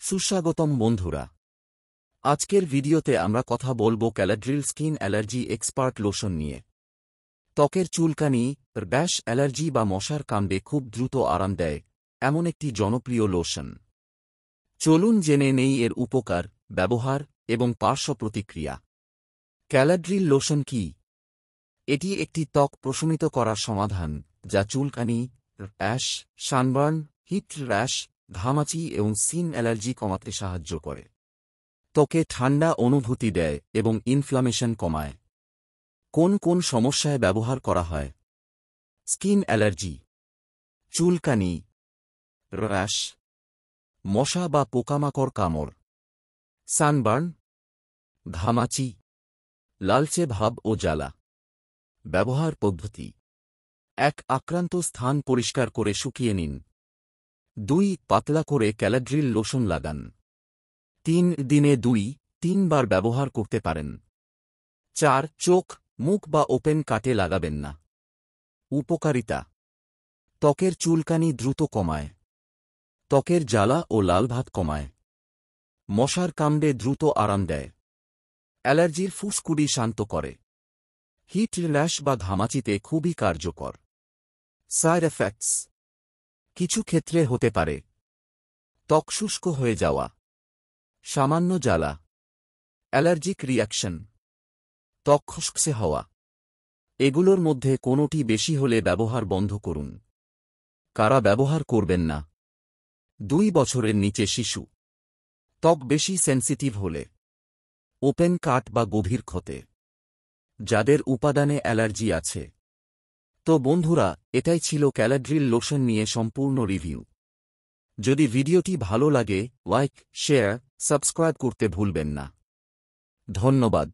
সুস্বাগতম বন্ধুরা। আজকের ভিডিওতে আমরা কথা বলবো ক্যালাড্রিল স্কিন অ্যালার্জি এক্সপার্ট লোশন নিয়ে। ত্বকের চুলকানি, র্যাশ, অ্যালার্জি বা মশার কামড়ে খুব দ্রুত আরাম দেয় এমন একটি জনপ্রিয় লোশন। চলুন জেনে নেই এর উপকার, ব্যবহার এবং পার্শ্ব প্রতিক্রিয়া। ক্যালাড্রিল লোশন কি? এটি একটি ত্বক প্রশমিত করার সমাধান যা চুলকানি, র্যাশ, সানবার্ন, হিট র্যাশ, ঘামাচি এবং স্কিন অ্যালার্জি কমাতে সাহায্য করে। ত্বকে ঠান্ডা অনুভূতি দেয় এবং ইনফ্লামেশন কমায়। কোন কোন সমস্যায় ব্যবহার করা হয়? স্কিন অ্যালার্জি, চুলকানি, র্যাশ, মশা বা পোকামাকড় কামড়, সানবার্ন, ঘামাচি, লালচে ভাব ও জ্বালা। ব্যবহার পদ্ধতি: ১. আক্রান্ত স্থান পরিষ্কার করে শুকিয়ে নিন। ২. পাতলা করে ক্যালাড্রিল লোশন লাগান। ৩. দিনে ২-৩ বার ব্যবহার করতে পারেন। ৪. চোখ, মুখ বা ওপেন কাটে লাগাবেন না। উপকারিতা: ত্বকের চুলকানি দ্রুত কমায়, ত্বকের জ্বালা ও লালভাব কমায়, মশার কামড়ে দ্রুত আরাম দেয়, অ্যালার্জির ফুসকুড়ি শান্ত করে, হিট র্যাশ বা ঘামাচিতে খুবই কার্যকর। সাইড এফেক্টস: কিছু ক্ষেত্রে হতে পারে ত্বক শুষ্ক হয়ে যাওয়া, সামান্য জ্বালা, অ্যালার্জিক রিঅ্যাকশন, ত্বক খসখসে হওয়া। এগুলোর মধ্যে কোনোটি বেশি হলে ব্যবহার বন্ধ করুন। কারা ব্যবহার করবেন না? ২ বছরের নিচে শিশু, ত্বক বেশি সেনসিটিভ হলে, ওপেন কাট বা গভীর ক্ষতে, যাদের উপাদানে অ্যালার্জি আছে। তো বন্ধুরা, এটাই ছিল ক্যালাড্রিল লোশন নিয়ে সম্পূর্ণ রিভিউ। যদি ভিডিওটি ভালো লাগে, লাইক, শেয়ার, সাবস্ক্রাইব করতে ভুলবেন না। ধন্যবাদ।